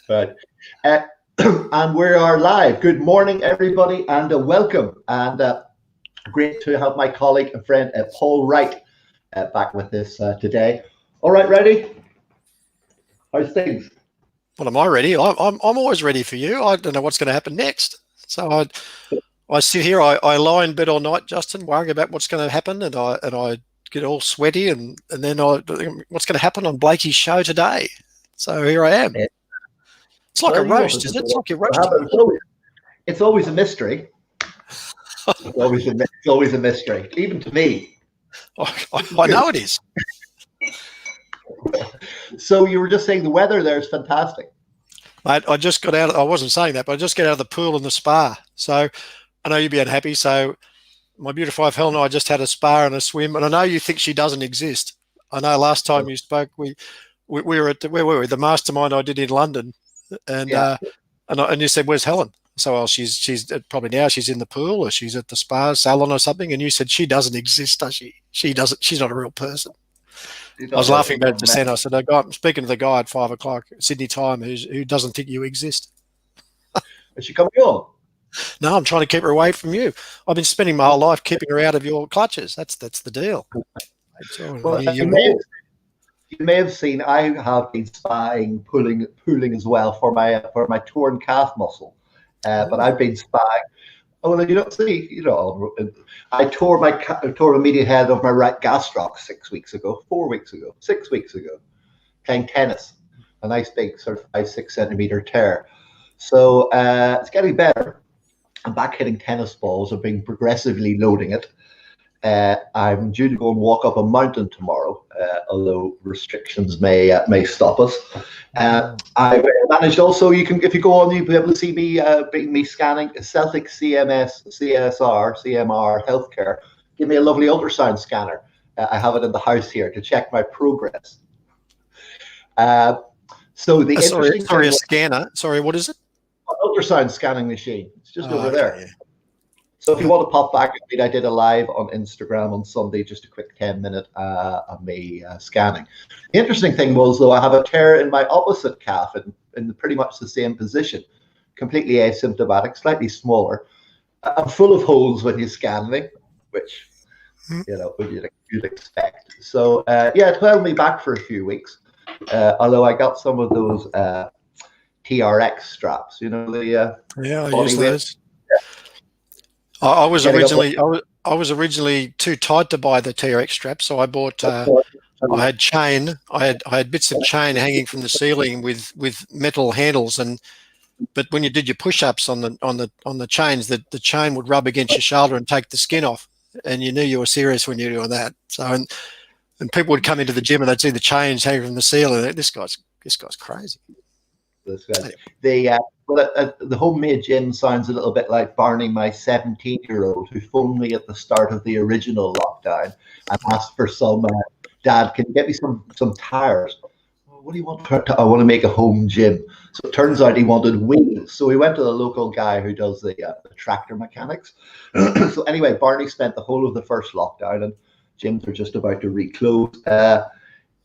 Right. Uh, and we are live. Good morning, everybody, and welcome. And great to have my colleague and friend, Paul Wright, back with us today. All right, ready? How's things? Well, am I ready? I'm always ready for you. I don't know what's going to happen next. So I sit here, I lie in bed all night, Justin, worrying about what's going to happen, and I get all sweaty, and then what's going to happen on Blakey's show today. So here I am. It's like a roast, is it? It's like you're roasting me. It's always a mystery. It's always a mystery, even to me. I know it is. So you were just saying the weather there is fantastic. Mate, I just got out. I wasn't saying that, but I just got out of the pool and the spa. So I know you'd be unhappy. So my beautiful wife Helen and I just had a spa and a swim, and I know you think she doesn't exist. I know last time you spoke, we were at where were we? The mastermind I did in London, and and you said, "Where's Helen?" So well, she's probably now she's in the pool or she's at the spa salon or something, and you said she doesn't exist, does she? She doesn't. She's not a real person. I was laughing about it to Sen. I said, I'm speaking to the guy at 5 o'clock Sydney time who doesn't think you exist. Is she coming on? No, I'm trying to keep her away from you. I've been spending my whole life keeping her out of your clutches. That's the deal. Well, you may have seen I have been spying pulling as well for my torn calf muscle, but I've been spying. Oh, well, you don't see, I tore a medial head of my right gastroc 6 weeks ago, 6 weeks ago, playing tennis. A nice big sort of 5-6 centimeter tear. So it's getting better. I'm back hitting tennis balls. I've been progressively loading it. I'm due to go and walk up a mountain tomorrow, although restrictions may stop us. I managed also. If you go on, you'll be able to see me scanning Celtic CMR Healthcare. Give me a lovely ultrasound scanner. I have it in the house here to check my progress. So the sorry, a scanner. Sorry, what is it? Ultrasound scanning machine. It's just over there. Yeah. So if you want to pop back, I did a live on Instagram on Sunday, just a quick 10-minute of me scanning. The interesting thing was, though, I have a tear in my opposite calf in pretty much the same position, completely asymptomatic, slightly smaller. I'm full of holes when you scan me, which, you'd expect. So, it held me back for a few weeks, although I got some of those TRX straps, I use those. I was originally too tight to buy the TRX strap, so I bought. I had chain. I had bits of chain hanging from the ceiling with metal handles, but when you did your push-ups on the chains, the chain would rub against your shoulder and take the skin off, and you knew you were serious when you were doing that. So and people would come into the gym and they'd see the chains hanging from the ceiling. And this guy's crazy. The homemade gym sounds a little bit like Barney, my 17-year-old, who phoned me at the start of the original lockdown and asked for some, Dad, can you get me some tires? What do you want? I want to make a home gym. So it turns out he wanted wheels. So we went to the local guy who does the tractor mechanics. So anyway, Barney spent the whole of the first lockdown, and gyms are just about to reclose.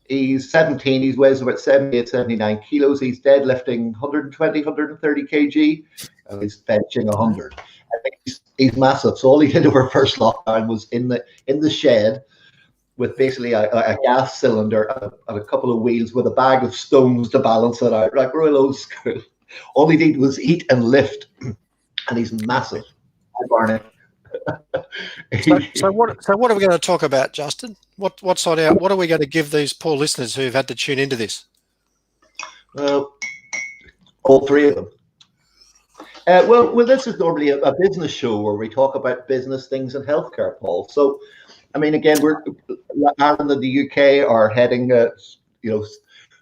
He's 17, he weighs about 78, 79 kilos. He's deadlifting 120, 130 kg, and he's benching 100. I think he's massive. So all he did over first lockdown was in the shed with basically a gas cylinder and a couple of wheels with a bag of stones to balance it out. Like real old school. All he did was eat and lift, and he's massive. Hi, Barney. So what are we going to talk about, Justin? What are we going to give these poor listeners who've had to tune into this? All three of them. Well, this is normally a business show where we talk about business things and healthcare, Paul. So, I mean, again, Ireland and the UK are heading,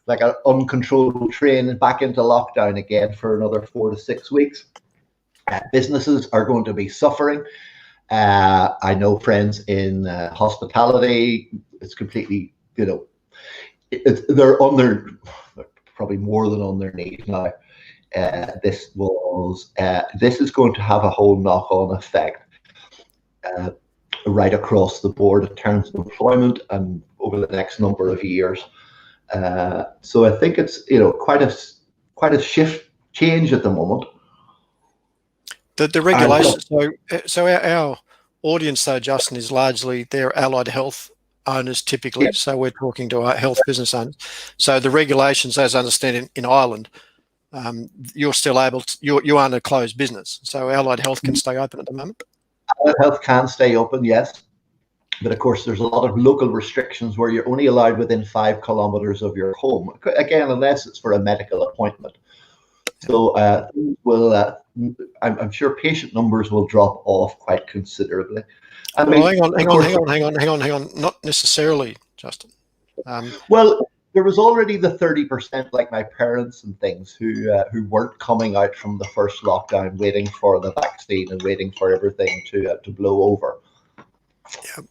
like an uncontrollable train back into lockdown again for another 4 to 6 weeks. Businesses are going to be suffering. I know friends in hospitality. It's completely, they're probably more than on their knees now. This is going to have a whole knock-on effect right across the board in terms of employment and over the next number of years. So I think it's quite quite a change at the moment. The regulations. So our audience, though, Justin, is largely they're allied health owners typically. Yeah. So we're talking to our health business owners. So the regulations, as I understand in Ireland, you're still able to, you aren't a closed business. So allied health can stay open at the moment. Allied health can stay open, yes. But of course, there's a lot of local restrictions where you're only allowed within 5 kilometers of your home. Again, unless it's for a medical appointment. So I'm sure patient numbers will drop off quite considerably. Well, hang on. Not necessarily, Justin. Well, there was already the 30%, like my parents and things, who weren't coming out from the first lockdown, waiting for the vaccine and waiting for everything to blow over. Yeah.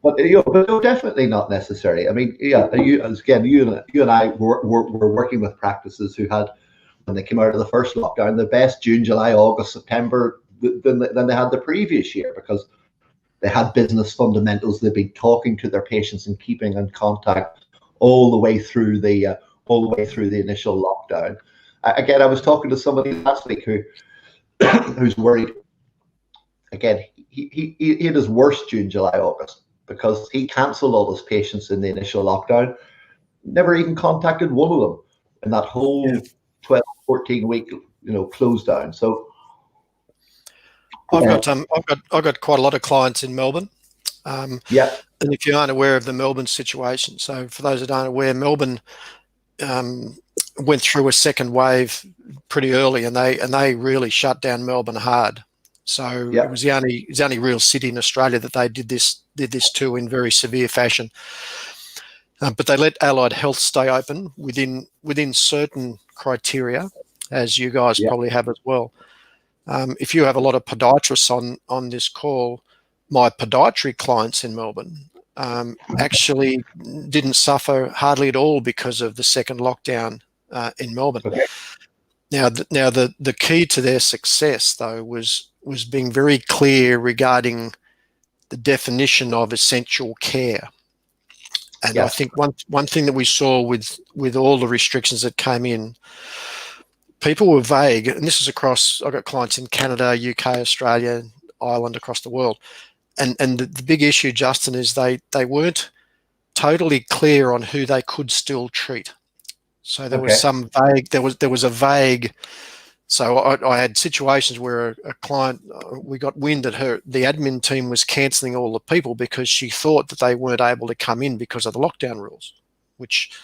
But no, definitely not necessary. I mean, yeah, you and I were working with practices who had, when they came out of the first lockdown, the best June, July, August, September than they had the previous year, because they had business fundamentals. They've been talking to their patients and keeping in contact all the way through the initial lockdown. Again, I was talking to somebody last week who's worried. Again, he had his worst June, July, August, because he cancelled all his patients in the initial lockdown. Never even contacted one of them in that whole 12, 14 week, close down. So I've got quite a lot of clients in Melbourne. And if you aren't aware of the Melbourne situation, so for those that aren't aware, Melbourne went through a second wave pretty early, and they really shut down Melbourne hard. So it was the only real city in Australia that they did this to in very severe fashion. But they let allied health stay open within certain criteria, as you guys probably have as well. If you have a lot of podiatrists on this call, my podiatry clients in Melbourne actually didn't suffer hardly at all because of the second lockdown in Melbourne. Okay. Now the key to their success, though, was being very clear regarding the definition of essential care. And I think one thing that we saw with all the restrictions that came in, people were vague, and this is across, I've got clients in Canada, UK, Australia, Ireland, across the world. And the big issue, Justin, is they weren't totally clear on who they could still treat. So there was some vague, there was a vague. So I had situations where a client, we got wind that the admin team was cancelling all the people because she thought that they weren't able to come in because of the lockdown rules, which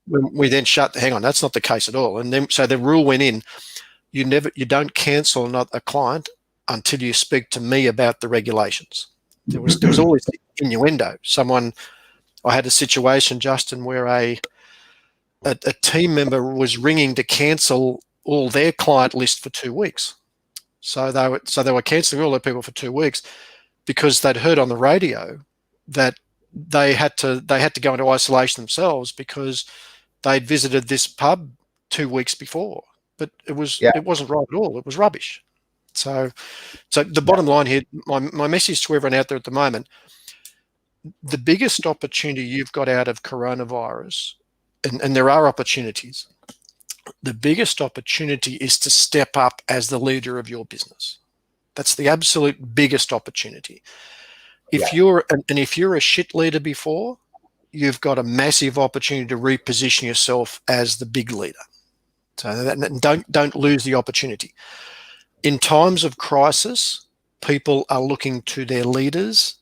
we then hang on, that's not the case at all. And then, so the rule went in, you don't cancel a client until you speak to me about the regulations. There was always innuendo. I had a situation, Justin, where a team member was ringing to cancel all their client list for 2 weeks. So they were cancelling all their people for 2 weeks because they'd heard on the radio that they had to go into isolation themselves because they'd visited this pub 2 weeks before. But it wasn't right at all. It was rubbish. So the bottom line here, my message to everyone out there at the moment, the biggest opportunity you've got out of coronavirus, and there are opportunities, the biggest opportunity is to step up as the leader of your business. That's the absolute biggest opportunity. If you're a shit leader before, you've got a massive opportunity to reposition yourself as the big leader. So don't lose the opportunity. In times of crisis, people are looking to their leaders,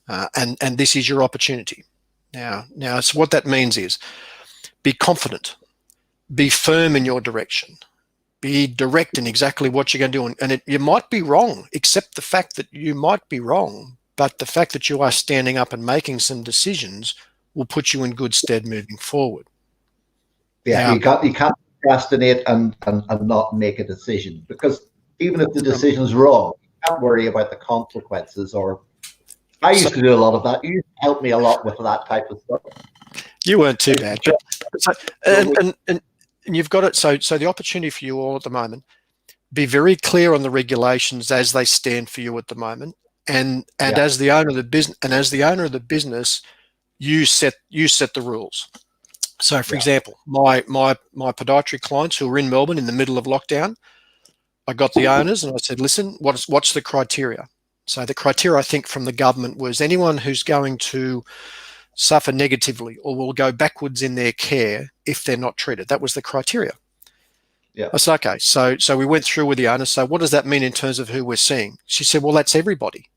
and this is your opportunity. Now, so what that means is be confident. Be firm in your direction. Be direct in exactly what you're going to do. And you might be wrong. Accept the fact that you might be wrong, but the fact that you are standing up and making some decisions will put you in good stead moving forward. Yeah, now, you can't procrastinate and not make a decision, because even if the decision's wrong, you can't worry about the consequences. Or I used to do a lot of that. You used to help me a lot with that type of stuff. You weren't too bad. And you've got it. So the opportunity for you all at the moment, be very clear on the regulations as they stand for you at the moment. And as the owner of the business, you set the rules. So, for example, my podiatry clients who were in Melbourne in the middle of lockdown, I got the owners and I said, listen, what's the criteria? So the criteria, I think, from the government was anyone who's going to suffer negatively or will go backwards in their care if they're not treated. That was the criteria. Yeah. I said, okay. So we went through with the owner. So what does that mean in terms of who we're seeing? She said, well, that's everybody.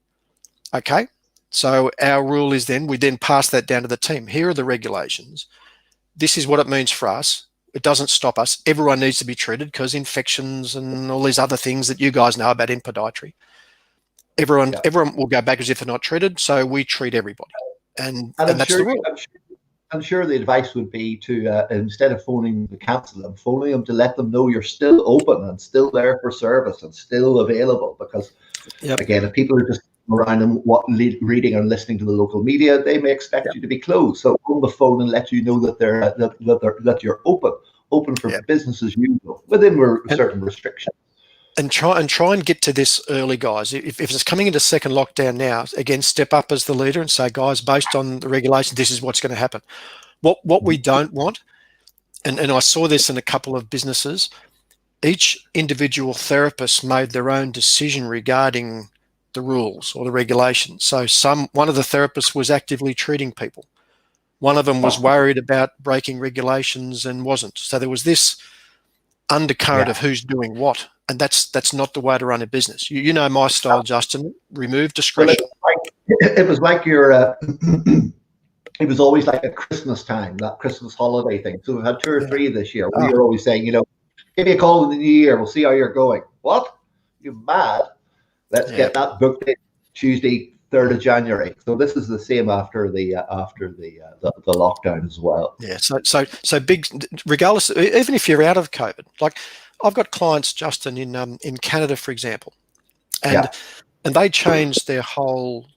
Okay. So our rule is then we then pass that down to the team. Here are the regulations. This is what it means for us. It doesn't stop us. Everyone needs to be treated because infections and all these other things that you guys know about in podiatry. Everyone will go back as if they're not treated. So we treat everybody. And that's the rule. I'm sure the advice would be to, instead of phoning to cancel them, phoning them to let them know you're still open and still there for service and still available. Because, again, if people are just around and reading and listening to the local media, they may expect you to be closed. So on the phone and let you know that that you're open for business as usual within certain restrictions. And try and get to this early, guys. If it's coming into second lockdown now, again, step up as the leader and say, guys, based on the regulations, this is what's going to happen. What we don't want, and I saw this in a couple of businesses, each individual therapist made their own decision regarding the rules or the regulations. So one of the therapists was actively treating people. One of them was worried about breaking regulations and wasn't. So there was this undercurrent of who's doing what. And that's not the way to run a business. You know my style, Justin. Remove discretion. It was like your. It was always like a Christmas time, that Christmas holiday thing. So we've had 2 or 3 this year. We were always saying, give me a call in the new year. We'll see how you're going. What? You mad? Let's get that booked in Tuesday, 3rd of January. So this is the same after the lockdown as well. Yeah. So big. Regardless, even if you're out of COVID, like. I've got clients, Justin, in Canada, for example, and they changed their whole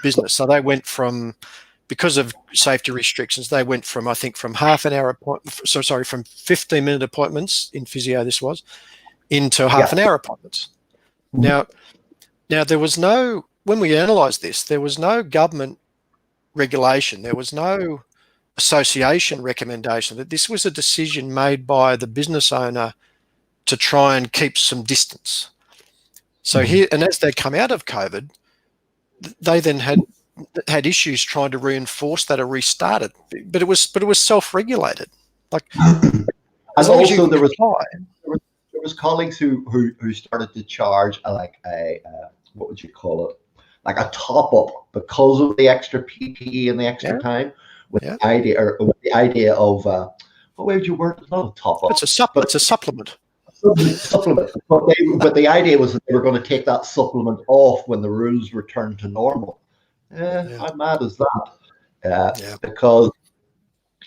business. So they went from, because of safety restrictions, they went from, I think, from half an hour appointment. So sorry, from 15-minute appointments in physio, this was, into half an hour appointments. Now there was no, when we analysed this, there was no government regulation. There was no association recommendation. That this was a decision made by the business owner to try and keep some distance. So here, and as they come out of COVID, they then had issues trying to reinforce that or restart it. But it was self-regulated. Like, as long as you there was colleagues who started to charge what would you call it? Like a top up because of the extra PPE and the extra time, with the idea of what way would you word it? Not a top up. It's a supplement. Supplement, but the idea was that they were going to take that supplement off when the rules returned to normal. How mad is that? Because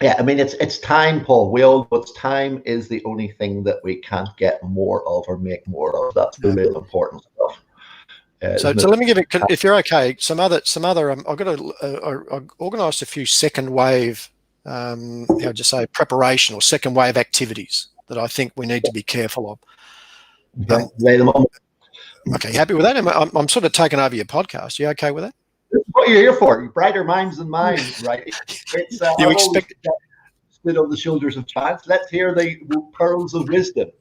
I mean, it's time, Paul. We all know time is the only thing that we can't get more of or make more of. That's the real important stuff. So let me give it, if you're okay, some other. I've got I organised a few second wave, preparation or second wave activities that I think we need to be careful of. Lay them on. Okay, you happy with that? I'm sort of taking over your podcast. You okay with that? What you're here for? Brighter minds than mine, right? It's, you expect stood on the shoulders of giants. Let's hear the pearls of wisdom.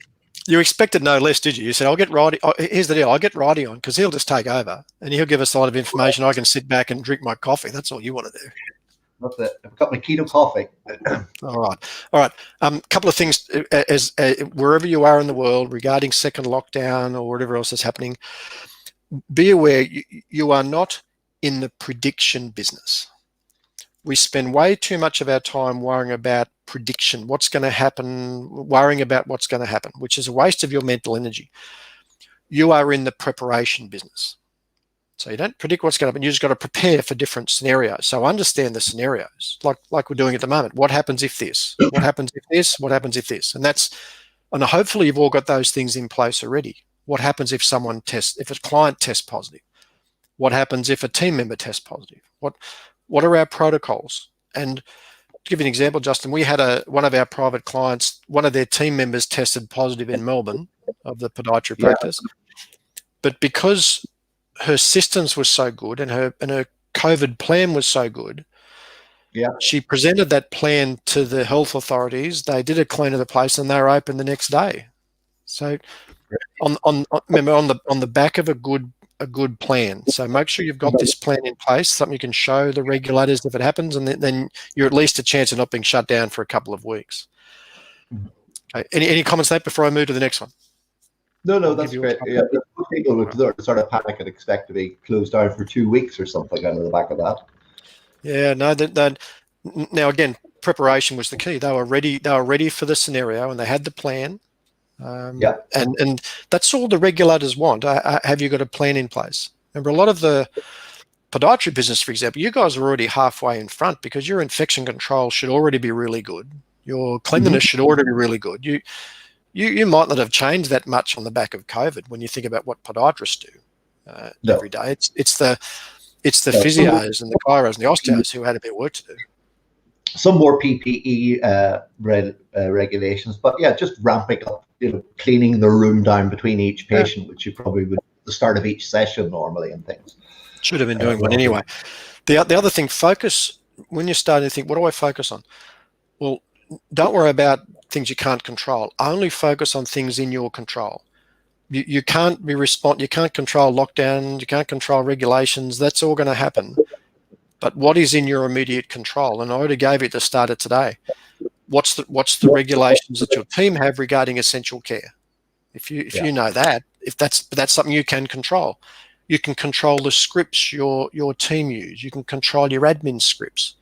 You expected no less, did you? You said, I'll get Righty. Here's the deal. I'll get Righty on because he'll just take over and he'll give us a lot of information. I can sit back and drink my coffee. That's all you want to do. That's it. I've got my keto coffee. All right. Couple of things as wherever you are in the world regarding second lockdown or whatever else is happening, be aware you are not in the prediction business. We spend way too much of our time worrying about prediction, what's going to happen, worrying about what's going to happen, which is a waste of your mental energy. You are in the preparation business. So you don't predict what's going to happen. You just got to prepare for different scenarios. So understand the scenarios, like we're doing at the moment. What happens if this? What happens if this? What happens if this? And hopefully you've all got those things in place already. What happens if if a client tests positive? What happens if a team member tests positive? What are our protocols? And to give you an example, Justin, we had one of our private clients, one of their team members tested positive in Melbourne of the podiatry practice, but because her systems were so good and her COVID plan was so good, Yeah. She presented that plan to the health authorities. They did a clean of the place, and they were open the next day. So, remember, on the back of a good plan. So make sure you've got this plan in place, something you can show the regulators if it happens, and then you're at least a chance of not being shut down for a couple of weeks. Okay. Any comments on that before I move to the next one? No, that's great. Yeah, people would sort of panic and expect to be closed down for 2 weeks or something under the back of that. Yeah, no, now again, preparation was the key. They were ready. They were ready for the scenario, and they had the plan. And that's all the regulators want. Have you got a plan in place? Remember, a lot of the podiatry business, for example, you guys are already halfway in front because your infection control should already be really good. Your cleanliness should already be really good. You might not have changed that much on the back of COVID when you think about what podiatrists do every day. It's the physios and the chiros and the osteos who had a bit of work to do. Some more PPE regulations, but yeah, just ramping up, cleaning the room down between each patient, which you probably would at the start of each session normally and things. Should have been doing one anyway. The other thing, focus when you're starting to think, what do I focus on? Well, don't worry about things you can't control. Only focus on things in your control. You can't you can't control lockdown, you can't control regulations. That's all going to happen. But what is in your immediate control? And I already gave you at the start of today. What's the regulations that your team have regarding essential care? If you know that, if that's something you can control, you can control the scripts your team use. You can control your admin scripts.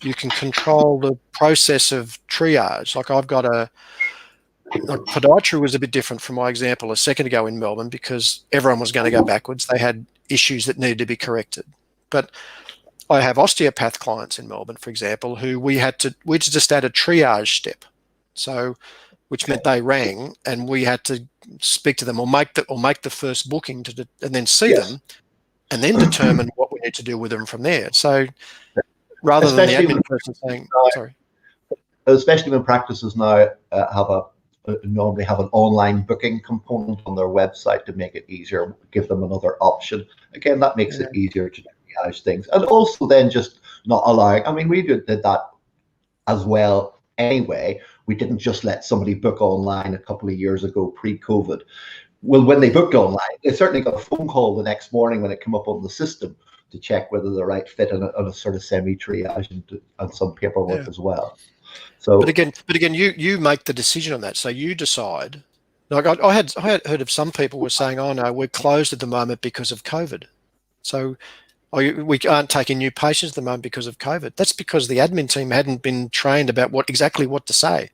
You can control the process of triage. Like I've got podiatry was a bit different from my example a second ago in Melbourne because everyone was going to go backwards. They had issues that needed to be corrected. But I have osteopath clients in Melbourne, for example, who we just had a triage step. So, which meant they rang and we had to speak to them or make the first booking and then see them and then determine what we need to do with them from there. So rather than the admin person saying, sorry. Especially when practices now normally have an online booking component on their website to make it easier, give them another option. Again, that makes it easier to triage things. And also then just not allowing, I mean, we did that as well anyway. We didn't just let somebody book online a couple of years ago pre-COVID. Well, when they booked online, they certainly got a phone call the next morning when it came up on the system to check whether the right fit and a sort of semi-triage and some paperwork as well. So, but again, you make the decision on that. So you decide. Like I had heard of some people were saying, "Oh no, we're closed at the moment because of COVID." So we aren't taking new patients at the moment because of COVID. That's because the admin team hadn't been trained about exactly what to say.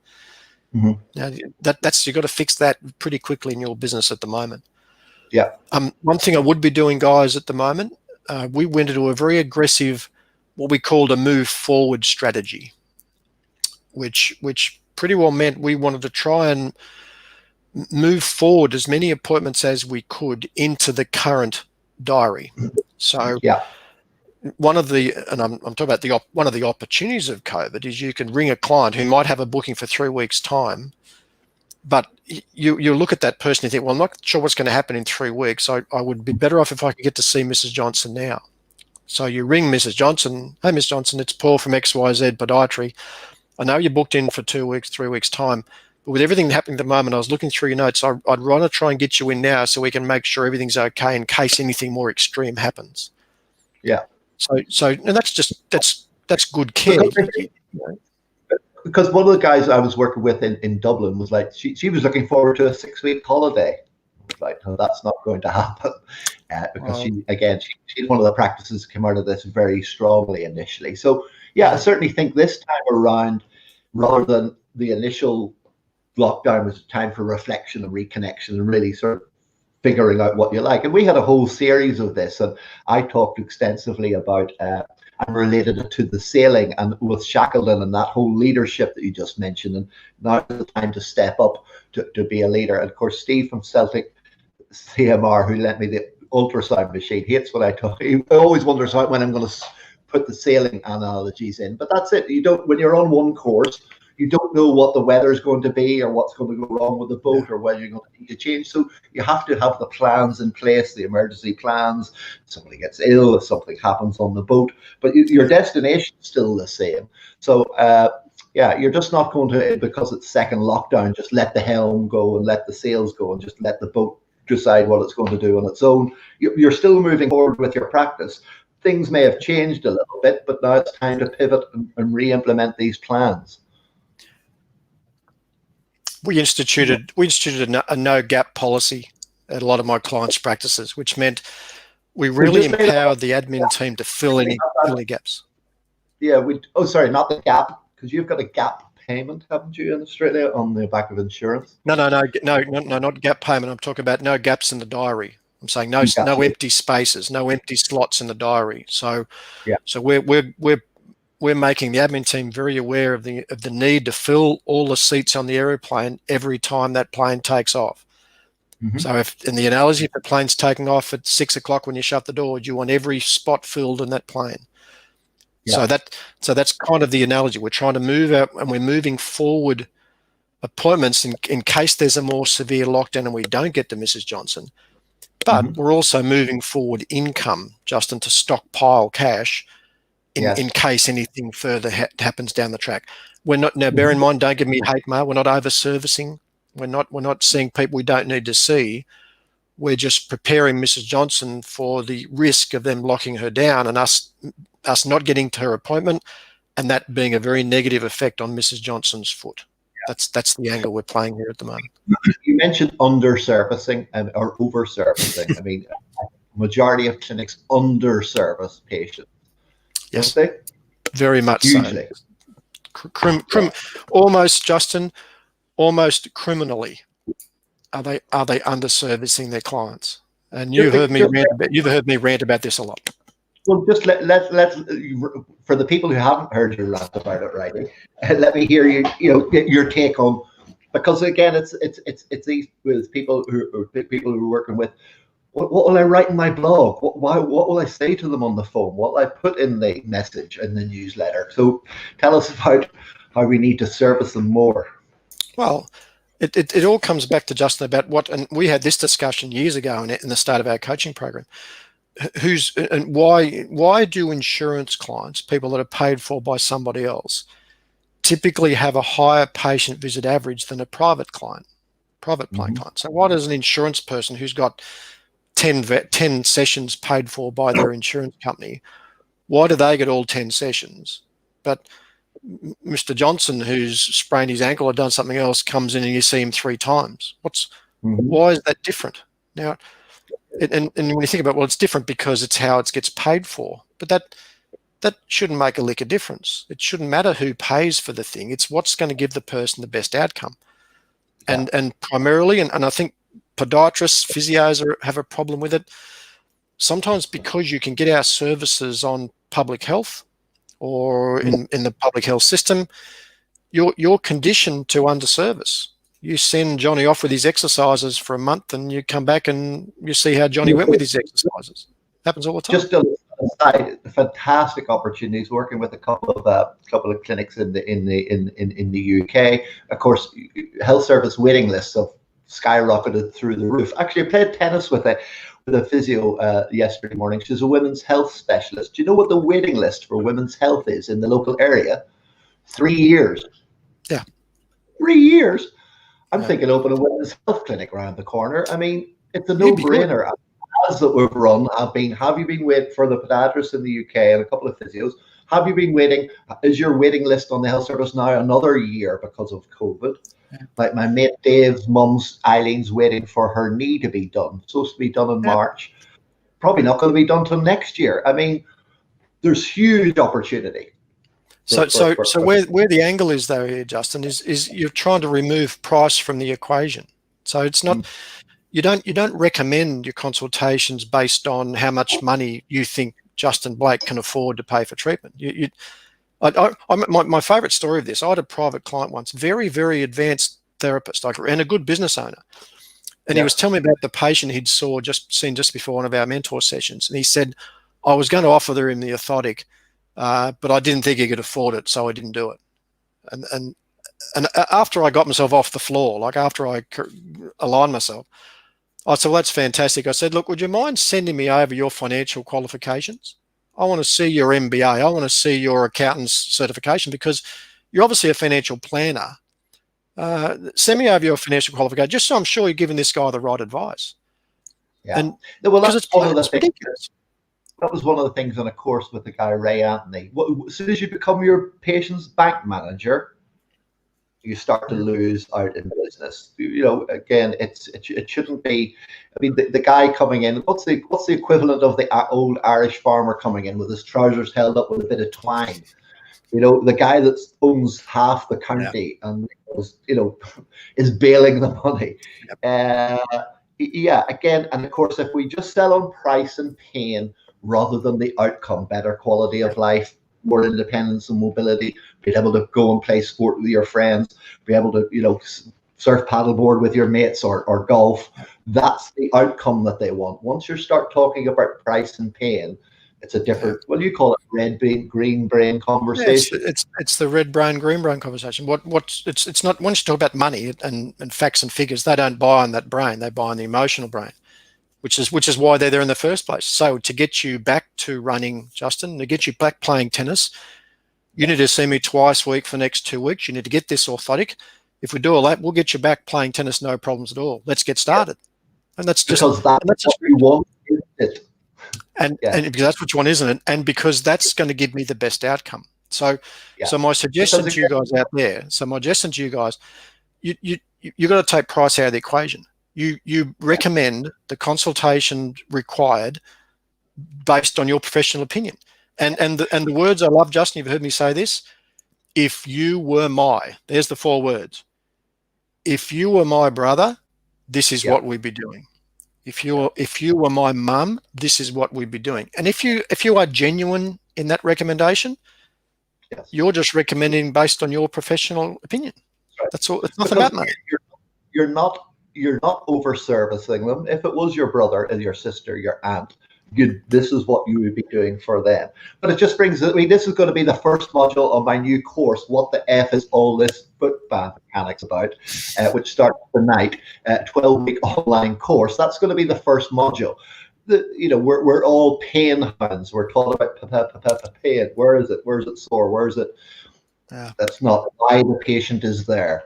Now you've got to fix that pretty quickly in your business at the moment. Yeah. One thing I would be doing, guys, at the moment, we went into a very aggressive, what we called a move forward strategy, which pretty well meant we wanted to try and move forward as many appointments as we could into the current diary. So one of the opportunities of COVID is you can ring a client who might have a booking for 3 weeks' time, but you look at that person and think, well, I'm not sure what's going to happen in 3 weeks. I would be better off if I could get to see Mrs. Johnson now. So you ring Mrs. Johnson. Hey, Miss Johnson, it's Paul from XYZ Podiatry. I know you're booked in for 2 weeks, 3 weeks' time, but with everything happening at the moment, I was looking through your notes. I'd want to try and get you in now so we can make sure everything's okay in case anything more extreme happens. Yeah. So and that's good care. Because one of the guys I was working with in Dublin was like, she was looking forward to a 6-week holiday. I was like, no, that's not going to happen. Because she's one of the practices that came out of this very strongly initially. So yeah, I certainly think this time around, rather than the initial lockdown, was a time for reflection and reconnection and really sort of figuring out what you like. And we had a whole series of this, and I talked extensively about and related it to the sailing and with Shackleton and that whole leadership that you just mentioned. And now's the time to step up to be a leader. And of course, Steve from Celtic CMR, who lent me the ultrasound machine, hates when I talk. He always wonders when I'm going to put the sailing analogies in. But that's it. You don't, when you're on one course, you don't know what the weather's going to be or what's going to go wrong with the boat or whether you're going to need to change. So you have to have the plans in place, the emergency plans. If somebody gets ill, if something happens on the boat, but your destination is still the same. So yeah, you're just not going to, because it's second lockdown, just let the helm go and let the sails go and just let the boat decide what it's going to do on its own. You're still moving forward with your practice. Things may have changed a little bit, but now it's time to pivot and re-implement these plans. We instituted a no gap policy at a lot of my clients' practices, which meant we really empowered the admin team to fill any gaps. Yeah, sorry, not the gap, because you've got a gap payment, haven't you, in Australia on the back of insurance? No, not gap payment. I'm talking about no gaps in the diary. I'm saying no empty spaces, no empty slots in the diary. So, yeah. So we're making the admin team very aware of the need to fill all the seats on the aeroplane every time that plane takes off. Mm-hmm. So if in the analogy, if the plane's taking off at 6 o'clock when you shut the door, you want every spot filled in that plane. Yeah. So that's kind of the analogy. We're trying to move out, and we're moving forward appointments in case there's a more severe lockdown and we don't get to Mrs. Johnson. But we're also moving forward income, Justin, to stockpile cash in case anything further happens down the track. We're not, now bear in mind, don't give me hate mail, we're not over servicing. We're not seeing people we don't need to see. We're just preparing Mrs. Johnson for the risk of them locking her down and us not getting to her appointment, and that being a very negative effect on Mrs. Johnson's foot. That's the angle we're playing here at the moment. You mentioned under-servicing or over-servicing. I mean, majority of clinics under-service patients. Yes, don't they? Very much Usually. So. Almost, Justin, almost criminally, are they under-servicing their clients? And you've heard me rant about this a lot. Well, just let's for the people who haven't heard your rant about it, right? Let me hear your take on, because again, it's these with people who are working with. What will I write in my blog? What will I say to them on the phone? What will I put in the message in the newsletter? So, tell us about how we need to service them more. Well, it all comes back to Justin about what, and we had this discussion years ago in the start of our coaching program. Why do insurance clients, people that are paid for by somebody else, typically have a higher patient visit average than a private plane client? So why does an insurance person who's got 10 sessions paid for by their insurance company, why do they get all 10 sessions? But Mr. Johnson, who's sprained his ankle or done something else, comes in and you see him 3 times. Why is that different? Now, and when you think about, well, it's different because it's how it gets paid for, but that shouldn't make a lick of difference. It shouldn't matter who pays for the thing. It's what's going to give the person the best outcome. And primarily, and I think podiatrists, physios have a problem with it. Sometimes because you can get our services on public health or in the public health system, you're conditioned to under-service. You send Johnny off with his exercises for a month and you come back and you see how Johnny went with his exercises. Happens all the time. Just a aside, fantastic opportunities working with a couple of clinics in the UK. Of course, health service waiting lists have skyrocketed through the roof. Actually, I played tennis with a physio yesterday morning. She's a women's health specialist. Do you know what the waiting list for women's health is in the local area? 3 years. Yeah. 3 years. I'm thinking open a women's health clinic around the corner. I mean, it's a no-brainer. Ads that we've run have you been waiting for the podiatrist in the UK and a couple of physios? Have you been waiting? Is your waiting list on the health service now another year because of COVID? Yeah. Like my mate Dave's mum's, Eileen's waiting for her knee to be done. Supposed to be done in March. Probably not going to be done till next year. I mean, there's huge opportunity. So where the angle is though here, Justin, is you're trying to remove price from the equation. So it's not you don't recommend your consultations based on how much money you think Justin Blake can afford to pay for treatment. My favourite story of this, I had a private client once, very, very advanced therapist, and a good business owner. And he was telling me about the patient he'd seen just before one of our mentor sessions. And he said, I was going to offer him the orthotic, but I didn't think he could afford it, so I didn't do it. And after I got myself off the floor, like after I aligned myself, I said, well, that's fantastic. I said, look, would you mind sending me over your financial qualifications? I want to see your MBA. I want to see your accountant's certification, because you're obviously a financial planner. Send me over your financial qualification, just so I'm sure you're giving this guy the right advice. Yeah. And well, that's it's one of the things. ridiculous. That was one of the things on a course with the guy Ray Anthony. As soon as you become your patient's bank manager, you start to lose out in business. Again, it shouldn't be. I mean, the guy coming in, what's the equivalent of the old Irish farmer coming in with his trousers held up with a bit of twine? The guy that owns half the county and is bailing the money. Again, and of course, if we just sell on price and pain rather than the outcome, better quality of life, more independence and mobility, being able to go and play sport with your friends, be able to, surf paddleboard with your mates or golf, that's the outcome that they want. Once you start talking about price and pain, it's a different, what do you call it, red brain, green brain conversation? It's the red brain, green brain conversation. It's not, once you talk about money and facts and figures, they don't buy on that brain, they buy on the emotional brain, which is why they're there in the first place. So to get you back to running, Justin, to get you back playing tennis, you need to see me twice a week for the next 2 weeks. You need to get this orthotic. If we do all that, we'll get you back playing tennis, no problems at all. Let's get started. And that's just because that's what you want, isn't it? And because that's what you want, isn't it? And because that's going to give me the best outcome. So my suggestion to you guys out there, you got to take price out of the equation. You recommend the consultation required based on your professional opinion. And the words I love, Justin, you've heard me say this. If you were there's the 4 words. If you were my brother, this is what we'd be doing. If you were my mum, this is what we'd be doing. And if you are genuine in that recommendation, you're just recommending based on your professional opinion. Right. That's all. It's nothing about money. You're not over servicing them. If it was your brother and your sister, your aunt, this is what you would be doing for them. But it just brings, this is going to be the first module of my new course, What the F is All This Foot Band Mechanics About, which starts tonight, 12-week online course. That's going to be the first module. We're all pain hounds. We're taught about pain. Where is it? Where is it sore? Where is it? That's not why the patient is there.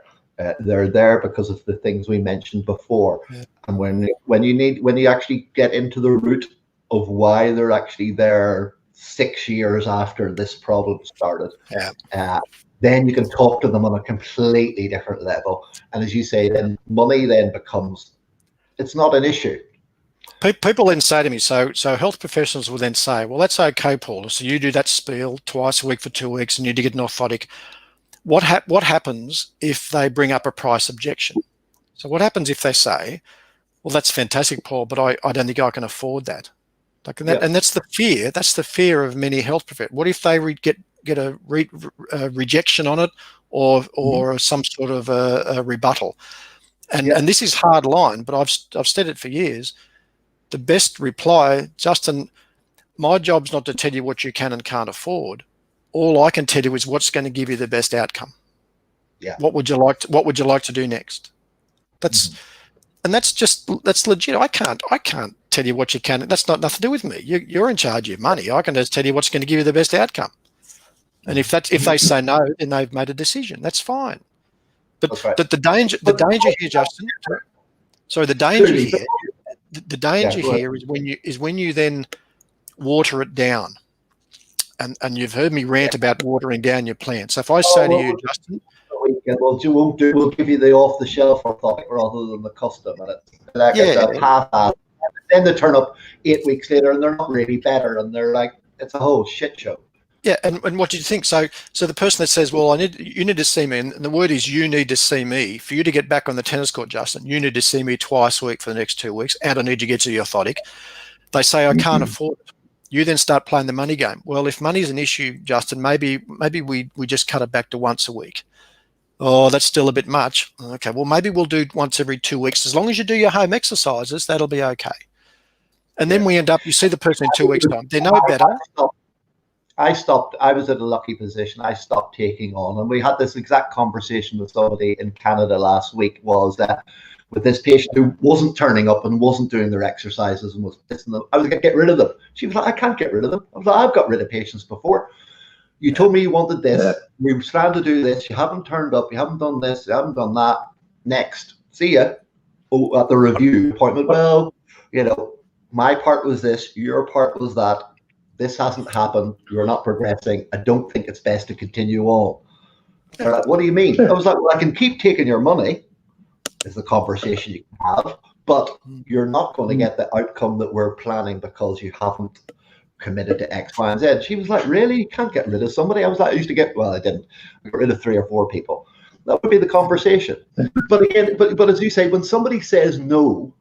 They're there because of the things we mentioned before. And when you actually get into the root of why they're actually there 6 years after this problem started, then you can talk to them on a completely different level. And as you say, then money then becomes, it's not an issue. People then say to me, so health professionals will then say, well, that's okay, Paul. So you do that spiel twice a week for 2 weeks and you need to get an orthotic. What happens if they bring up a price objection? So what happens if they say, well, that's fantastic, Paul, but I don't think I can afford that. And that's the fear. That's the fear of many health professionals. What if they get a rejection on it, or some sort of a rebuttal? And this is hard line, but I've said it for years. The best reply, Justin, my job's not to tell you what you can and can't afford. All I can tell you is what's going to give you the best outcome. Yeah. What would you like to do next? That's legit. I can't tell you what you can. That's not nothing to do with me. You're in charge of your money. I can just tell you what's going to give you the best outcome. And if they say no, then they've made a decision. That's fine. But the danger here, Justin. Sorry, the danger here. The danger here is when you then water it down. And you've heard me rant about watering down your plan. So if I say to you, Justin, we'll give you the off-the-shelf orthotic rather than the custom, and it's a half-half. Then they turn up 8 weeks later, and they're not really better, and they're like, it's a whole shit show. Yeah, and what do you think? So the person that says, well, you need to see me, and the word is you need to see me. For you to get back on the tennis court, Justin, you need to see me twice a week for the next 2 weeks, and I need to get to the orthotic. They say, I can't afford it. You then start playing the money game. Well, if money is an issue, Justin, maybe we just cut it back to once a week. Oh, that's still a bit much. Okay, well, maybe we'll do once every 2 weeks. As long as you do your home exercises, that'll be okay. And then we end up, you see the person in 2 weeks' time. They're no better. I stopped. I was in a lucky position. I stopped taking on, and we had this exact conversation with somebody in Canada last week. Was that with this patient who wasn't turning up and wasn't doing their exercises and was pissing them? I was going to get rid of them. She was like, I can't get rid of them. I was like, I've got rid of patients before. You told me you wanted this. We were trying to do this. You haven't turned up. You haven't done this. You haven't done that. Next, see ya. Oh, at the review appointment. Well, my part was this. Your part was that. This hasn't happened. You're not progressing. I don't think it's best to continue on. They're like, what do you mean? I was like, well, I can keep taking your money, is the conversation you can have, but you're not going to get the outcome that we're planning because you haven't committed to X, Y, and Z. She was like, really? You can't get rid of somebody? I was like, I didn't. I got rid of 3 or 4 people. That would be the conversation. But again, but as you say, when somebody says no,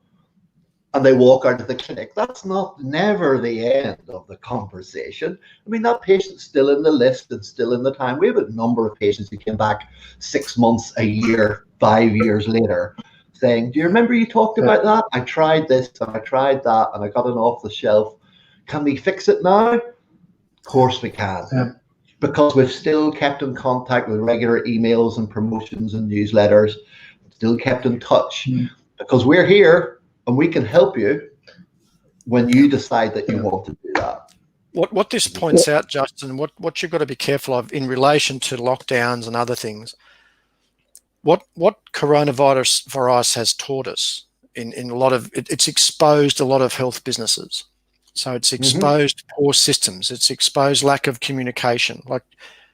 and they walk out of the clinic, that's never the end of the conversation. I mean, that patient's still in the list and still in the time. We have a number of patients who came back 6 months, a year, 5 years later saying, do you remember you talked about that? I tried this and I tried that and I got it off the shelf. Can we fix it now? Of course we can. Yeah. Because we've still kept in contact with regular emails and promotions and newsletters, still kept in touch because we're here. And we can help you when you decide that you want to do that. What this points out, Justin, what you've got to be careful of in relation to lockdowns and other things, what coronavirus has taught us in a lot of, it's exposed a lot of health businesses. So it's exposed poor systems. It's exposed lack of communication. Like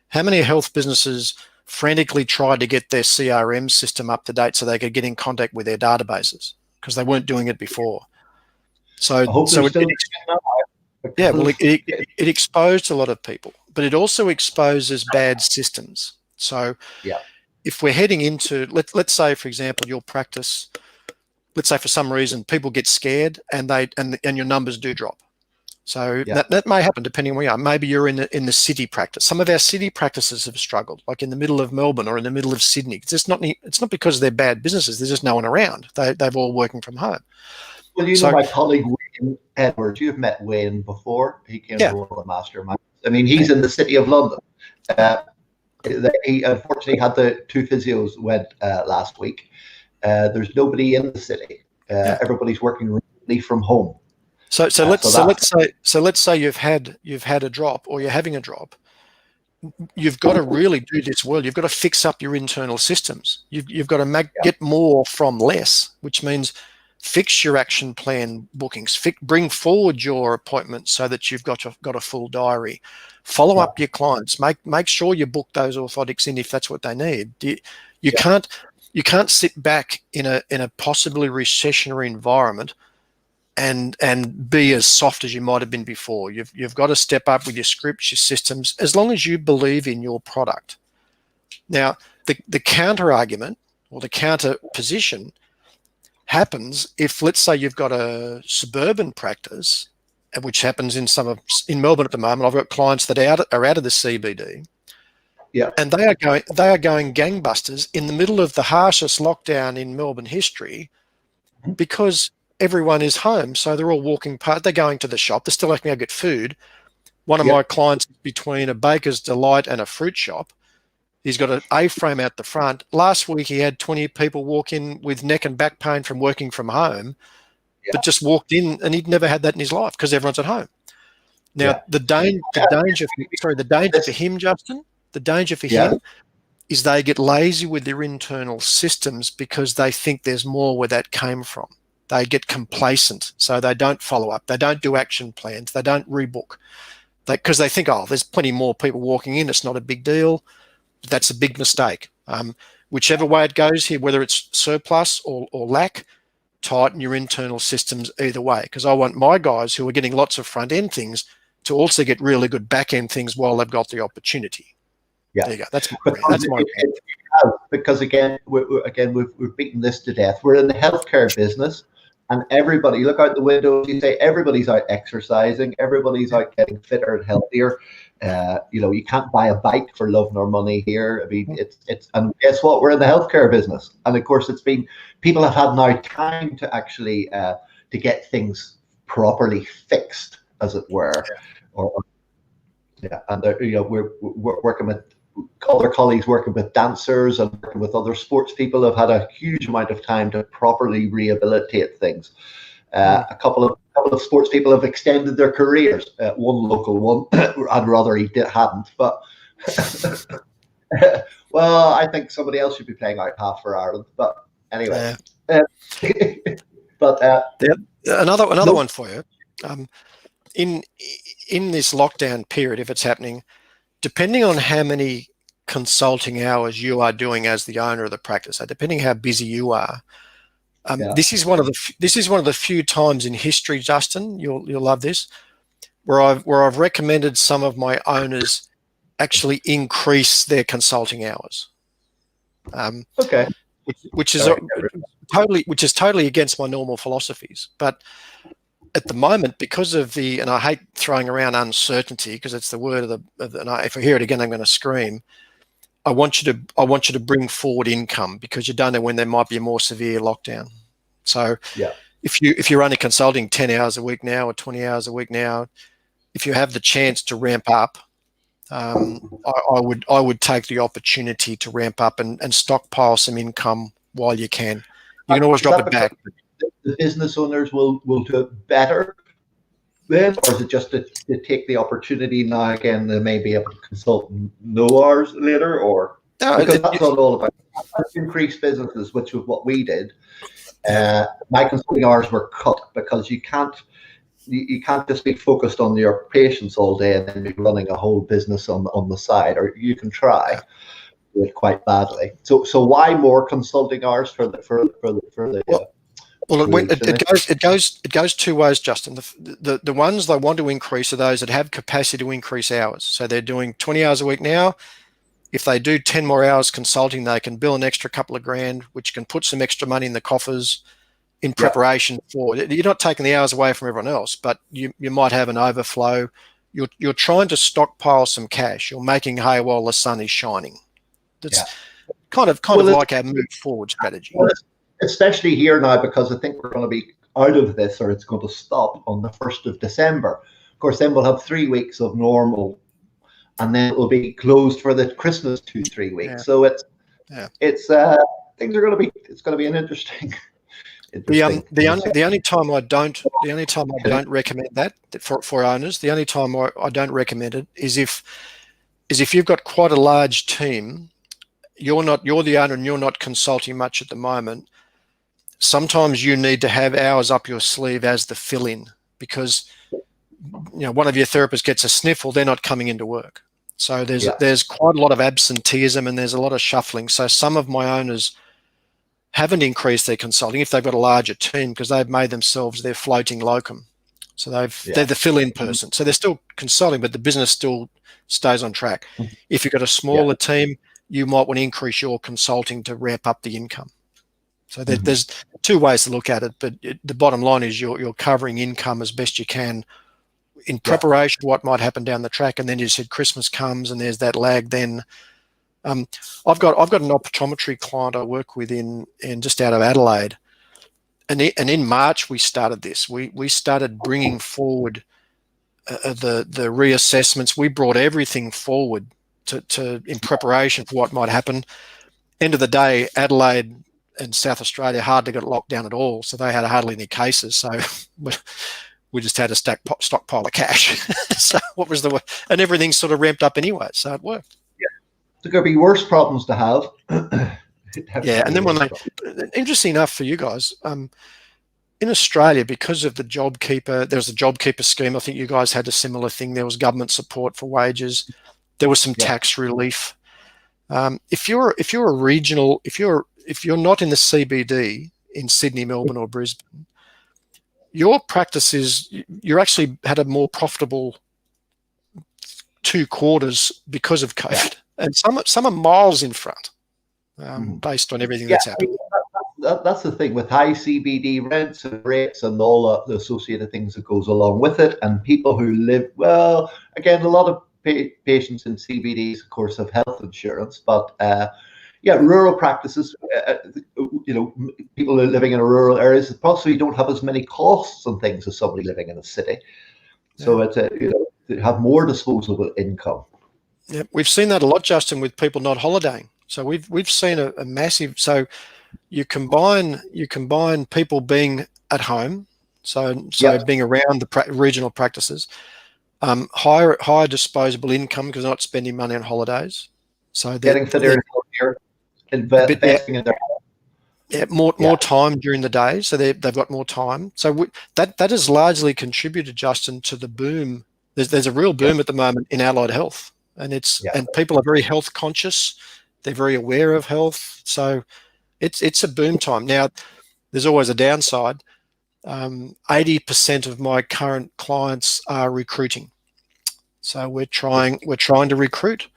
how many health businesses frantically tried to get their CRM system up to date so they could get in contact with their databases? Because they weren't doing it before. So it exposed a lot of people, but it also exposes bad systems. So if we're heading into, let's say, for example, your practice, let's say for some reason people get scared and your numbers do drop. So that may happen depending on where you are. Maybe you're in the city practice. Some of our city practices have struggled, like in the middle of Melbourne or in the middle of Sydney. It's not because they're bad businesses. There's just no one around. They've all working from home. Well, know my colleague Wayne Edwards. You've met Wayne before. He came to one of the masterminds. I mean, he's in the city of London. He unfortunately had the 2 physios went last week. There's nobody in the city. Everybody's working remotely from home. So let's say you've had a drop or you're having a drop. You've got to really do this well. You've got to fix up your internal systems. You've got to get more from less, which means fix your action plan bookings. Bring forward your appointments so that you've got a full diary. Follow up your clients. Make sure you book those orthotics in if that's what they need. You can't sit back in a possibly recessionary environment and be as soft as you might have been before. You've got to step up with your scripts, your systems, as long as you believe in your product. Now, the counter argument or the counter position happens if, let's say, you've got a suburban practice, which happens in Melbourne at the moment. I've got clients that are out of the CBD. Yeah. And they are going gangbusters in the middle of the harshest lockdown in Melbourne history because everyone is home, so they're all walking past. They're going to the shop. They're still having to get food. One of my clients is between a Baker's Delight and a fruit shop. He's got an A-frame out the front. Last week, he had 20 people walk in with neck and back pain from working from home, but just walked in, and he'd never had that in his life because everyone's at home. Now, the danger for him, Justin, the danger for him is they get lazy with their internal systems because they think there's more where that came from. They get complacent, so they don't follow up. They don't do action plans. They don't rebook because they think, there's plenty more people walking in. It's not a big deal. That's a big mistake. Whichever way it goes here, whether it's surplus or lack, tighten your internal systems either way, because I want my guys who are getting lots of front-end things to also get really good back-end things while they've got the opportunity. Yeah, there you go. That's my opinion. Because again, we've beaten this to death. We're in the healthcare business, and everybody, look out the window, you say everybody's out exercising, everybody's out getting fitter and healthier. You can't buy a bike for love nor money here. I mean, it's and guess what? We're in the healthcare business, and of course, people have had now time to actually to get things properly fixed, as it were, or Yeah, and we're working with other colleagues, working with dancers and working with other sports people have had a huge amount of time to properly rehabilitate things. A couple of sports people have extended their careers. One local one, I'd rather he hadn't, but well, I think somebody else should be playing out half for Ireland. But anyway, but another one for you. In this lockdown period, if it's happening, depending on how many consulting hours you are doing as the owner of the practice, so depending how busy you are, this is one of the few times in history, Justin, you'll love this, where I've recommended some of my owners actually increase their consulting hours. Okay. Which is totally against my normal philosophies, but at the moment, because of and I hate throwing around uncertainty because it's the word of and if I hear it again, I'm going to scream. I want you to bring forward income because you don't know when there might be a more severe lockdown. So if you're only consulting 10 hours a week now or 20 hours a week now, if you have the chance to ramp up, I would take the opportunity to ramp up and stockpile some income while you can. You can always drop it back. The business owners will do it better then, or is it just to take the opportunity now again they may be able to consult no hours later, or because that's what all about increased businesses, which was what we did. My consulting hours were cut because you can't just be focused on your patients all day and then be running a whole business on the side, or you can try do it quite badly. So why more consulting hours for the Well, it goes two ways, Justin. The ones they want to increase are those that have capacity to increase hours. So they're doing 20 hours a week now. If they do 10 more hours consulting, they can bill an extra couple of grand, which can put some extra money in the coffers in preparation for it. You're not taking the hours away from everyone else, but you might have an overflow. You're trying to stockpile some cash. You're making hay while the sun is shining. That's kind of like our move forward strategy. Well, especially here now, because I think we're going to be out of this, or it's going to stop on the 1st of December. Of course, then we'll have 3 weeks of normal, and then it will be closed for the Christmas 2-3 weeks. Yeah. So it's things are going to be. It's going to be an interesting. The only time I don't recommend that for owners, the only time I don't recommend it is if you've got quite a large team, you're the owner and you're not consulting much at the moment. Sometimes you need to have hours up your sleeve as the fill-in because one of your therapists gets a sniffle, they're not coming into work. So there's quite a lot of absenteeism and there's a lot of shuffling. So some of my owners haven't increased their consulting if they've got a larger team because they've made themselves their floating locum. So they're the fill-in person. So they're still consulting, but the business still stays on track. If you've got a smaller team, you might want to increase your consulting to ramp up the income. So there's two ways to look at it, but the bottom line is you're covering income as best you can in preparation for what might happen down the track. And then you said Christmas comes and there's that lag. Then I've got an optometry client I work with in just out of Adelaide, and in March we started this. We started bringing forward the reassessments. We brought everything forward to in preparation for what might happen. End of the day, Adelaide and South Australia hardly got locked down at all, so they had hardly any cases. So we just had a stockpile of cash. So and everything sort of ramped up anyway, so it worked. Yeah, there's going to be worse problems to have. And then interesting enough for you guys, in Australia, because of the JobKeeper, there was a JobKeeper scheme. I think you guys had a similar thing. There was government support for wages. There was some tax relief. If you're a regional, if you're not in the CBD in Sydney, Melbourne, or Brisbane, your practice you're actually had a more profitable 2 quarters because of COVID, and some are miles in front, based on everything that's happened. That's the thing with high CBD rents and rates and all the associated things that goes along with it, and people who live again, a lot of patients in CBDs, of course, have health insurance, but rural practices, people living in rural areas possibly don't have as many costs and things as somebody living in a city. So it's have more disposable income. Yeah, we've seen that a lot, Justin, with people not holidaying. So we've seen a massive. So you combine people being at home, so being around the regional practices, higher disposable income because they're not spending money on holidays. So getting fitter, healthier, investing in their health. Yeah, more time during the day, so they've got more time. So that has largely contributed, Justin, to the boom. There's a real boom at the moment in allied health, and and people are very health conscious. They're very aware of health, so it's a boom time. Now, there's always a downside. 80% of my current clients are recruiting, so we're trying to recruit,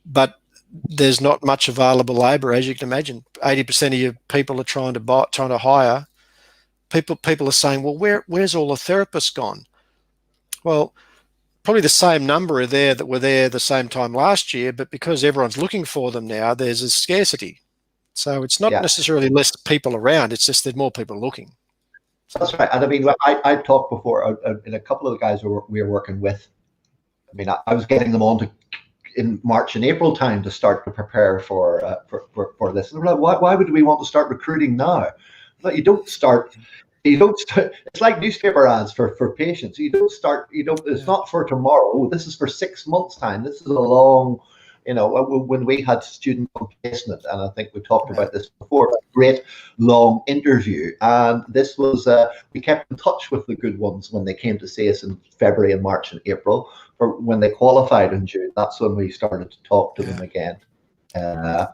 but there's not much available labour, as you can imagine. 80% of your people are trying to hire. People are saying, well, where's all the therapists gone? Well, probably the same number are there that were there the same time last year, but because everyone's looking for them now, there's a scarcity. So it's not necessarily less people around, it's just there's more people looking. That's right. And I mean, I talked before in a couple of the guys we were working with. I mean, I was getting them on in March and April time to start to prepare for this. And why would we want to start recruiting now? But you don't start. It's like newspaper ads for patients. It's not for tomorrow. This is for 6 months time. This is a long, when we had student placement, and I think we talked about this before, a great long interview. And this was, we kept in touch with the good ones when they came to see us in February and March and April. Or when they qualified in June, that's when we started to talk to them again. Our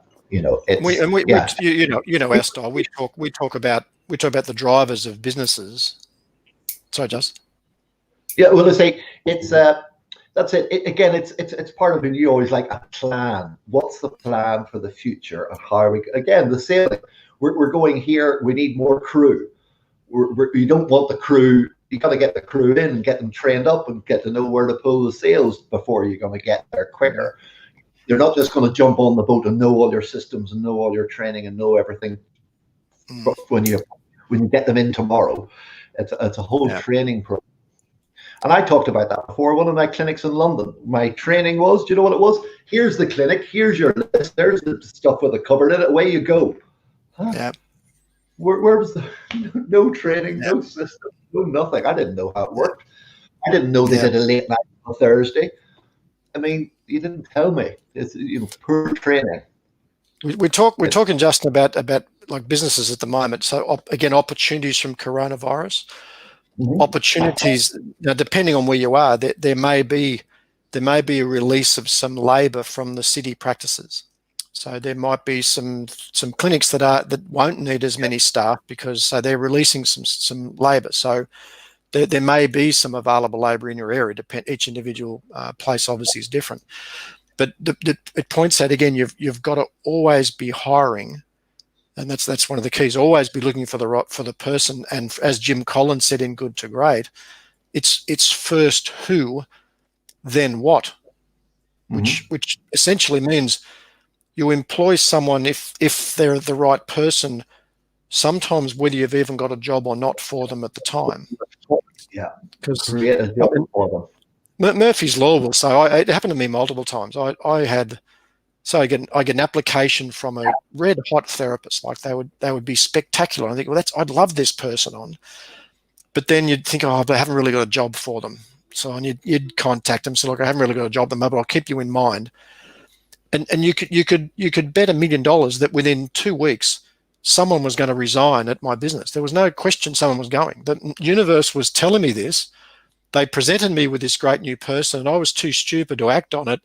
style. We talk about the drivers of businesses. Sorry, Just. Yeah, well, I say it's that's it. It's part of it. You always like a plan. What's the plan for the future, and how are we? Again, the sailing. We're going here. We need more crew. You don't want the crew. You got to get the crew in and get them trained up and get to know where to pull the sails before you're going to get there quicker. You're not just going to jump on the boat and know all your systems and know all your training and know everything when you get them in tomorrow. It's a whole training program. And I talked about that before. One of my clinics in London, my training was, do you know what it was? Here's the clinic. Here's your list. There's the stuff with the cupboard in it. Away you go. Huh? Yeah. Where was the no training, no system, no nothing? I didn't know how it worked. I didn't know they did a late night on Thursday. I mean, you didn't tell me. It's poor training. We're talking, Justin, about like businesses at the moment. So again, opportunities from coronavirus, opportunities. Now, depending on where you are, there may be a release of some labour from the city practices. So there might be some clinics that won't need as many staff because they're releasing some labour. So there may be some available labour in your area. Each individual place obviously is different, but it points out again you've got to always be hiring, and that's one of the keys. Always be looking for the person. And as Jim Collins said in Good to Great, it's first who, then what, which essentially means you employ someone if they're the right person, sometimes whether you've even got a job or not for them at the time. Yeah, because create a job for them. Murphy's Law will say, it happened to me multiple times. I get an application from a red hot therapist, like they would be spectacular. I think, well, I'd love this person on, but then you'd think, oh, but I haven't really got a job for them. So you'd contact them. So look, I haven't really got a job, but I'll keep you in mind. And you could bet $1 million that within 2 weeks someone was going to resign at my business. There was no question someone was going. The universe was telling me this. They presented me with this great new person, and I was too stupid to act on it.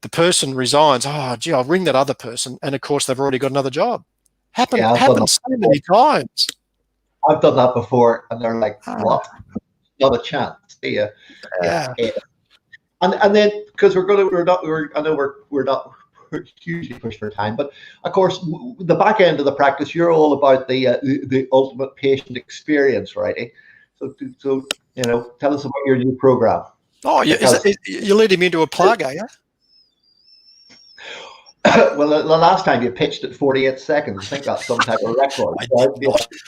The person resigns. Oh, gee, I'll ring that other person, and of course they've already got another job. Happened so many times. I've done that before, and they're like, "What? Not a chance." See ya. Yeah. And then because we're not hugely pushed for time, but of course the back end of the practice, you're all about the ultimate patient experience, right? So tell us about your new program. Oh, yeah, you're leading me into a plug, are you? Well, the last time you pitched at 48 seconds, I think that's some type of record.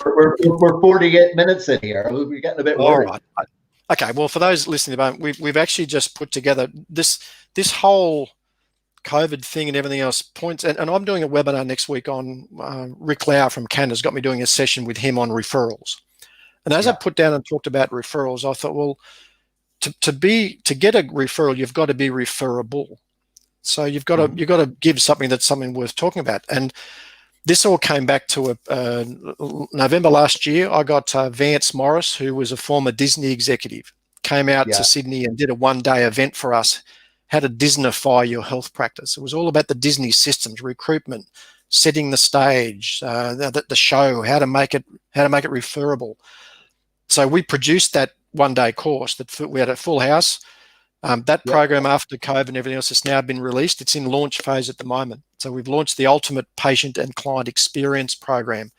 We're 48 minutes in here. We're getting a bit worried. All right. Okay, well, for those listening about, we've actually just put together this whole COVID thing and everything else points, and I'm doing a webinar next week on Rick Lau from Canada's got me doing a session with him on referrals. And as I put down and talked about referrals, I thought, well, to get a referral, you've got to be referable. So you've got to give something that's something worth talking about. And this all came back to November last year. I got Vance Morris, who was a former Disney executive, came out to Sydney and did a one-day event for us, how to Disneyfy your health practice. It was all about the Disney systems, recruitment, setting the stage, the show, how to make it referable. So we produced that one-day course that we had a full house. That program, after COVID and everything else, has now been released. It's in launch phase at the moment. So we've launched the Ultimate Patient and Client Experience Program,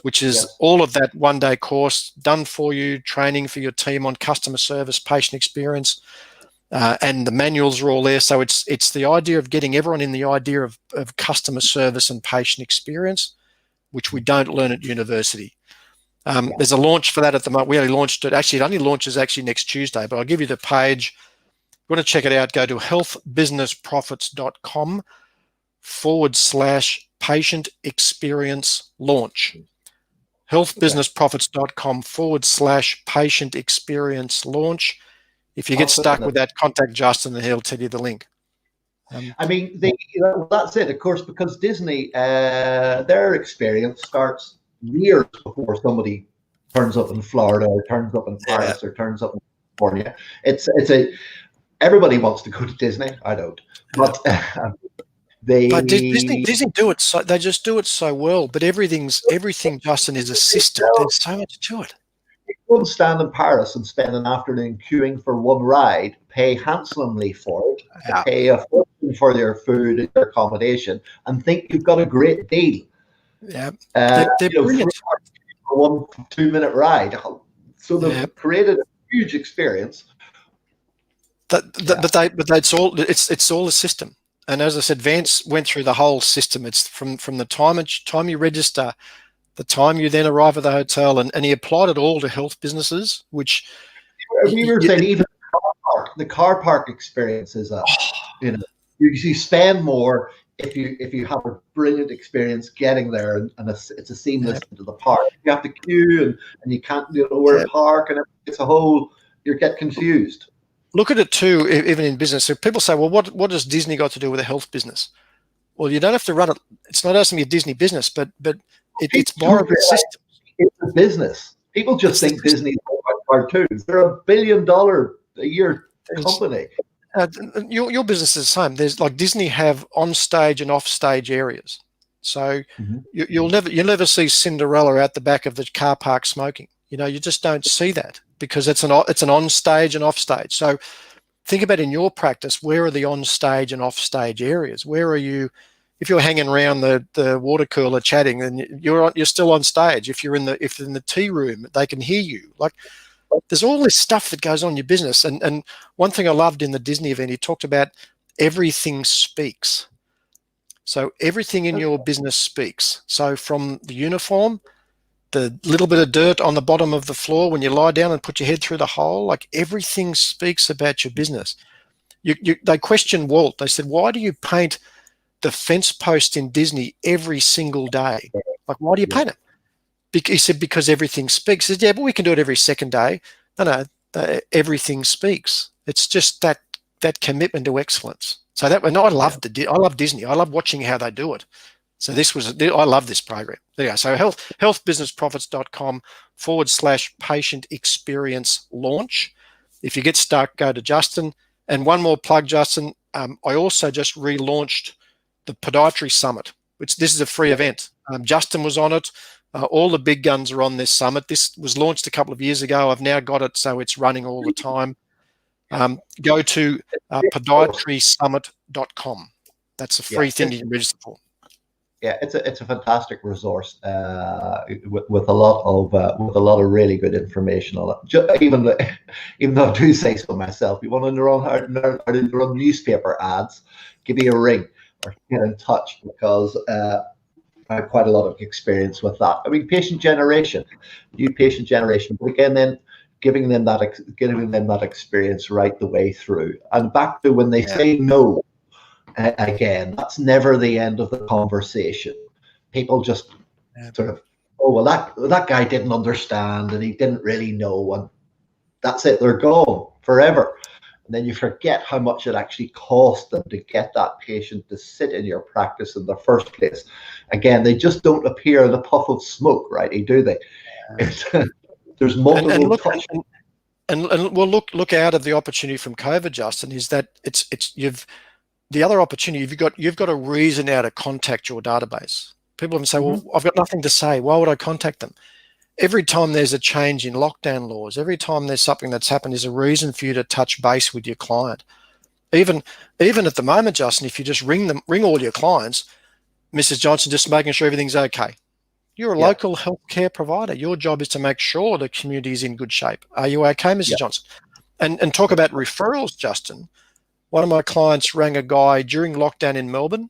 which is all of that one-day course done for you, training for your team on customer service, patient experience, and the manuals are all there. So it's the idea of getting everyone in the idea of customer service and patient experience, which we don't learn at university. There's a launch for that at the moment. We only launched it. Actually, it only launches next Tuesday, but I'll give you the page. If you want to check it out, go to healthbusinessprofits.com/patient experience launch. healthbusinessprofits.com/patient experience launch. If you get stuck with that, contact Justin and he'll tell you the link. I mean, that's it, of course, because Disney, their experience starts years before somebody turns up in Florida or turns up in Paris or turns up in California. Everybody wants to go to Disney. I don't, but Disney do it. So they just do it so well. But everything, Justin, is a system. There's so much to it. You wouldn't stand in Paris and spend an afternoon queuing for one ride, pay handsomely for it, pay a fortune for their food and their accommodation, and think you've got a great deal. Yeah, they're brilliant. For 1 2-minute ride. So they've created a huge experience. But it's all a system. And as I said, Vance went through the whole system. It's from the time you register, the time you then arrive at the hotel, and he applied it all to health businesses, which we were saying even the car park experience is you spend more if you have a brilliant experience getting there, and it's a seamless into the park. You have to queue and you can't where to park, and it's a whole, you get confused. Look at it too, even in business. So people say, well, what does Disney got to do with a health business? Well, you don't have to run it. It's not asking me a Disney business, but it's more of a system. It's a business. People just think Disney is cartoons. They're $1 billion a year company. Your business is the same. There's like Disney have on-stage and off-stage areas. So you'll never see Cinderella out the back of the car park smoking. You just don't see that, because it's an on-stage and off-stage. So think about in your practice, where are the on-stage and off-stage areas? Where are you? If you're hanging around the water cooler chatting, then you're still on stage. If you're in the tea room, they can hear you. Like, there's all this stuff that goes on in your business. And one thing I loved in the Disney event, he talked about everything speaks. So everything in your business speaks. So from the uniform, the little bit of dirt on the bottom of the floor when you lie down and put your head through the hole, like everything speaks about your business. They questioned Walt. They said, why do you paint the fence post in Disney every single day? Like, why do you paint it? He said, because everything speaks. He said, yeah, but we can do it every second day. No, everything speaks. It's just that commitment to excellence. So I love Disney. I love watching how they do it. So I love this program. There you go. So healthbusinessprofits.com/patient experience launch. If you get stuck, go to Justin. And one more plug, Justin. I also just relaunched the Podiatry Summit, which this is a free event. Justin was on it. All the big guns are on this summit. This was launched a couple of years ago. I've now got it, so it's running all the time. Go to podiatrysummit.com. That's a free thing you can register for. Yeah, it's a fantastic resource with a lot of really good information on it. Even though I do say so myself, you want to learn how to run newspaper ads, give me a ring or get in touch, because I have quite a lot of experience with that. I mean, new patient generation. But again, then giving them that experience right the way through. And back to when they say no, again, that's never the end of the conversation. People just sort of, oh, well, that guy didn't understand and he didn't really know, and that's it, they're gone forever. And then you forget how much it actually cost them to get that patient to sit in your practice in the first place. Again, they just don't appear in a puff of smoke, right? Do they? There's multiple touches. And we'll look out of the opportunity from COVID, Justin, is that the other opportunity, you've got a reason now to contact your database. People often say, well, I've got nothing to say. Why would I contact them? Every time there's a change in lockdown laws, every time there's something that's happened, there's a reason for you to touch base with your client. Even at the moment, Justin, if you just ring all your clients, Mrs. Johnson, just making sure everything's okay. You're a local healthcare provider. Your job is to make sure the community is in good shape. Are you okay, Mrs. Johnson? And talk about referrals, Justin. One of my clients rang a guy during lockdown in Melbourne,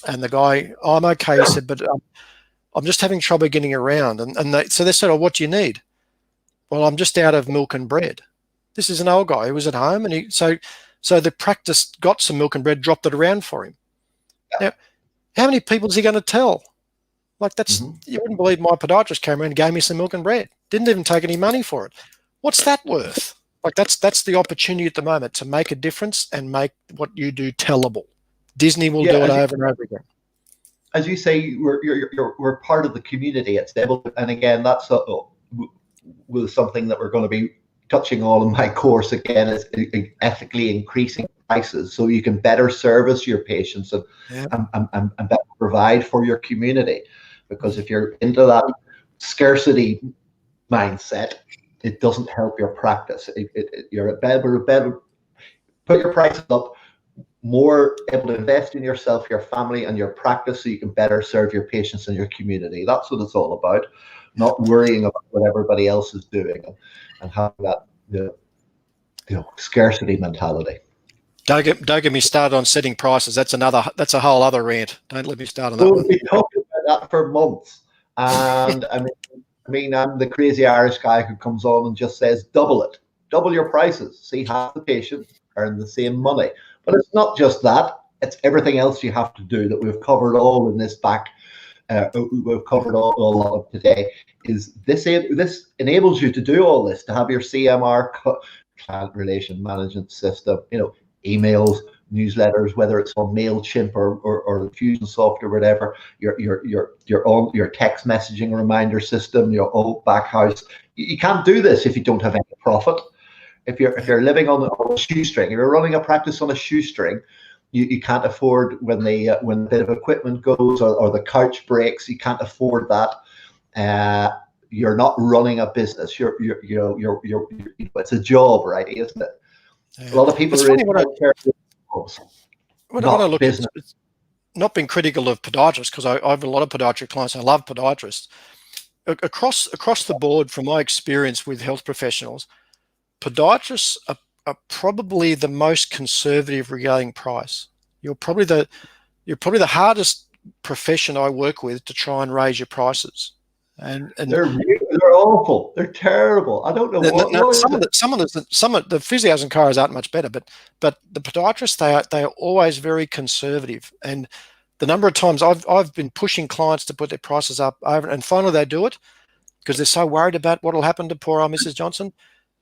and the guy, oh, I'm okay, he said, but I'm just having trouble getting around. So they said, oh, what do you need? Well, I'm just out of milk and bread. This is an old guy who was at home, and so the practice got some milk and bread, dropped it around for him. Now, how many people is he going to tell? Like, that's, you wouldn't believe my podiatrist came around and gave me some milk and bread. Didn't even take any money for it. What's that worth? Like, that's the opportunity at the moment to make a difference and make what you do tellable. Disney will do it over and over again. As you say, we're part of the community. It's able, and again, that's something that we're going to be touching on in my course again, is ethically increasing prices so you can better service your patients and better provide for your community. Because if you're into that scarcity mindset, it doesn't help your practice. You're better put your prices up, more able to invest in yourself, your family, and your practice so you can better serve your patients and your community. That's what it's all about, not worrying about what everybody else is doing and having that scarcity mentality. Don't get me started on setting prices. That's a whole other rant. Don't let me start on that one. We'll be talking about that for months. And I mean, I'm the crazy Irish guy who comes on and just says, double your prices. See, half the patients earn the same money. But it's not just that. It's everything else you have to do that we've covered all in this back. We've covered all of today. Is this enables you to do all this, to have your CMR, client relation management system, emails, newsletters, whether it's on MailChimp or the Fusion software, whatever, your text messaging reminder system, your old back house. You can't do this if you don't have any profit. If you're living on a shoestring, if you're running a practice on a shoestring, you can't afford when a bit of equipment goes or the couch breaks. You can't afford that. You're not running a business. It's a job, right? Isn't it? A lot of people are really not being critical of podiatrists, because I have a lot of podiatry clients. I love podiatrists. Across the board, from my experience with health professionals, podiatrists are probably the most conservative regarding price. You're probably the hardest profession I work with to try and raise your prices. And they're awful. They're terrible. I don't know what. Some of the physios and chiros aren't much better, but the podiatrists, they are always very conservative. And the number of times I've been pushing clients to put their prices up over, and finally they do it because they're so worried about what will happen to poor old Mrs. Johnson.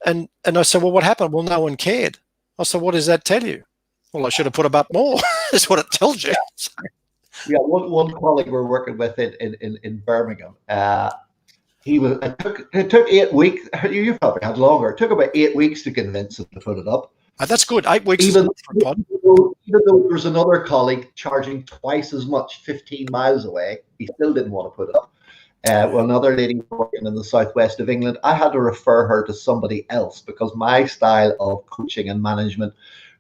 And I said, well, what happened? Well, no one cared. I said, what does that tell you? Well, I should have put them up more. That's what it tells you. Yeah, one colleague we're working with in Birmingham, it took 8 weeks. You probably had longer. It took about 8 weeks to convince him to put it up. That's good. 8 weeks. Even though there was another colleague charging twice as much 15 miles away, he still didn't want to put it up. Well, another lady working in the southwest of England, I had to refer her to somebody else because my style of coaching and management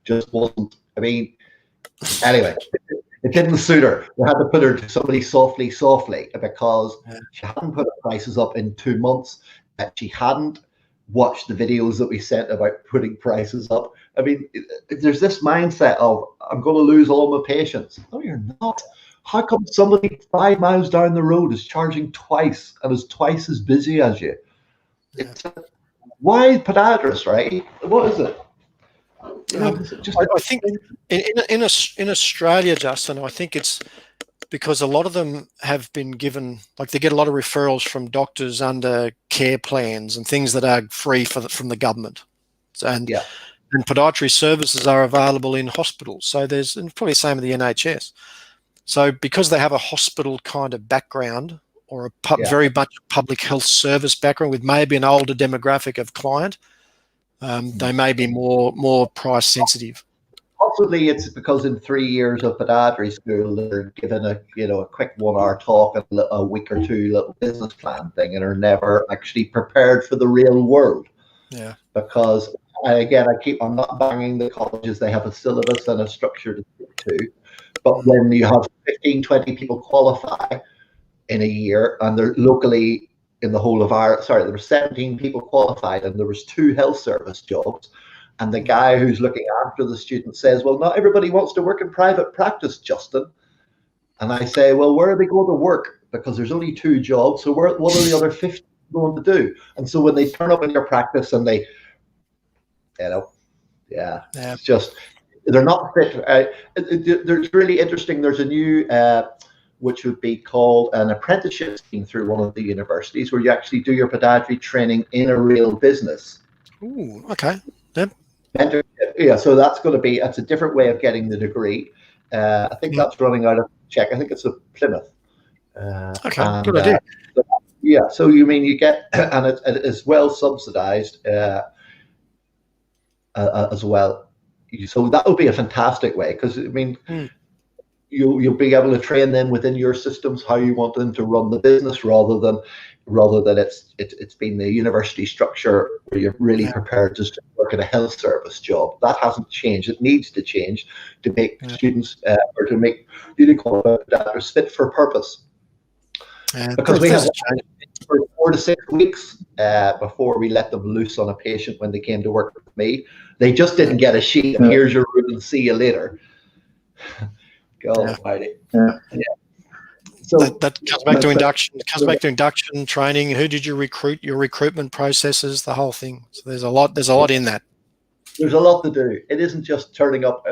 just wasn't. Anyway, it didn't suit her. We had to put her to somebody softly because she hadn't put her prices up in 2 months. She hadn't watched the videos that we sent about putting prices up. There's this mindset of, I'm going to lose all my patients. No, you're not. How come somebody 5 miles down the road is charging twice and is twice as busy as you? why podiatrist, right? What is it? Is it just I think in Australia, Justin, I think it's because a lot of them have been given, like they get a lot of referrals from doctors under care plans and things that are free from the government. And podiatry services are available in hospitals. So there's, and probably the same with the NHS. So because they have a hospital kind of background or a very much public health service background with maybe an older demographic of client, they may be more price sensitive. Possibly it's because in 3 years of podiatry school, they're given a quick 1 hour talk and a week or two little business plan thing, and are never actually prepared for the real world. Yeah. Because I'm not banging the colleges. They have a syllabus and a structure to stick to. But when you have 15, 20 people qualify in a year, and they're locally in the whole of Ireland, there were 17 people qualified, and there was 2 health service jobs. And the guy who's looking after the student says, well, not everybody wants to work in private practice, Justin. And I say, well, where are they going to work? Because there's only 2 jobs. So what are the other 50 going to do? And so when they turn up in your practice and they, it's just, they're not fit. There's really interesting. There's a new, which would be called an apprenticeship scheme through one of the universities, where you actually do your podiatry training in a real business. Ooh, okay. Yep. Yeah, so that's a different way of getting the degree. I think that's running out of check. I think it's a Plymouth. Okay, good idea. So you get, and it is well subsidized as well. So that would be a fantastic way, because you'll be able to train them within your systems how you want them to run the business, rather than it's been the university structure where you're really prepared just to work at a health service job. That hasn't changed. It needs to change to make students or to make newly qualified doctors fit for purpose. Because we have for 4 to 6 weeks before we let them loose on a patient when they came to work with me. They just didn't get a sheet and here's your room and see you later. Go, Whitey. So that comes back to induction. It comes back to induction training. Who did you recruit? Your recruitment processes, the whole thing. So there's a lot in that. There's a lot to do. It isn't just turning up,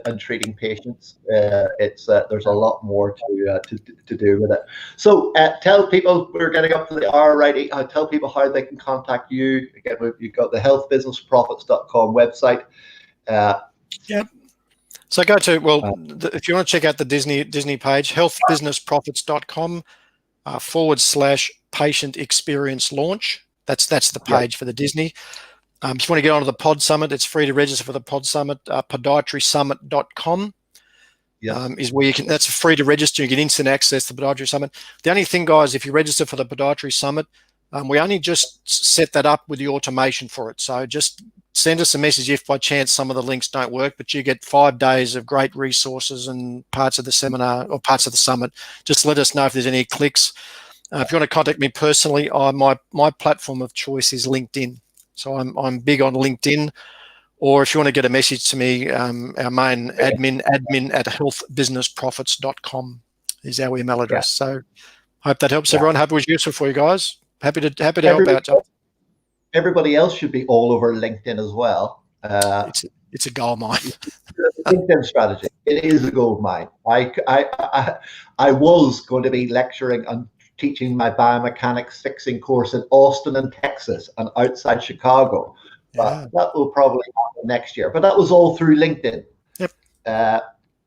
and treating patients. There's a lot more to do with it. So tell people, we're getting up to the hour, right? Tell people how they can contact you. Again, you've got the healthbusinessprofits.com website. So go to, if you want to check out the Disney page, healthbusinessprofits.com /patient experience launch. That's the page for the Disney. If you want to get onto the Pod Summit, it's free to register for the Pod Summit. Podiatrysummit.com is where you can. That's free to register. You get instant access to the Podiatry Summit. The only thing, guys, if you register for the Podiatry Summit, we only just set that up with the automation for it. So just send us a message if by chance some of the links don't work, but you get 5 days of great resources and parts of the seminar or parts of the summit. Just let us know if there's any clicks. If you want to contact me personally, my platform of choice is LinkedIn. So I'm big on LinkedIn. Or if you want to get a message to me, our main admin at healthbusinessprofits.com is our email address. So hope that helps everyone. Hope it was useful for you guys. Happy to help out, John. Everybody else should be all over LinkedIn as well. It's a gold mine. LinkedIn strategy. It is a gold mine. I was going to be lecturing and teaching my biomechanics fixing course in Austin and Texas and outside Chicago. But that will probably happen next year. But that was all through LinkedIn. Yep.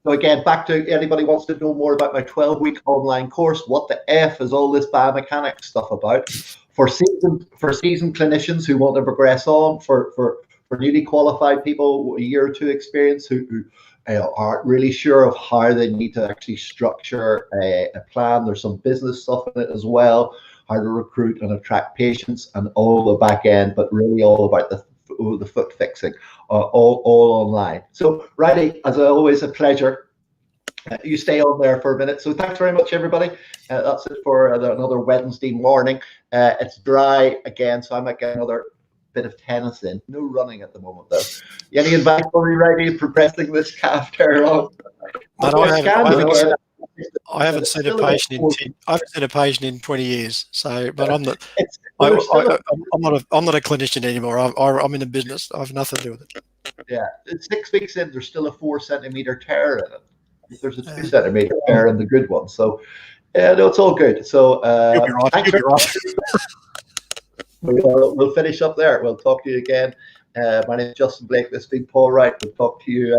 So again, back to anybody wants to know more about my 12-week online course. What the F is all this biomechanics stuff about? For seasoned clinicians who want to progress on, for newly qualified people, a year or 2 experience who aren't really sure of how they need to actually structure a plan. There's some business stuff in it as well, how to recruit and attract patients, and all the back end, but really all about the foot fixing, all online. So, Wrighty, as always, a pleasure. You stay on there for a minute. So thanks very much, everybody. That's it for another Wednesday morning. It's dry again, so I might get another bit of tennis in. No running at the moment, though. Any advice for me, Wrighty, progressing this calf tear on? I haven't seen a patient in 20 years. So, but I'm not. I'm not a clinician anymore. I'm in a business. I have nothing to do with it. Yeah, 6 weeks in, there's still a 4 centimeter tear in it. There's a 2 centimeter tear in the good one. So, yeah, no, it's all good. So, you'll be right. Thanks very much. We'll finish up there. We'll talk to you again. My name is Justin Blake. This has been Paul Wright. We'll talk to you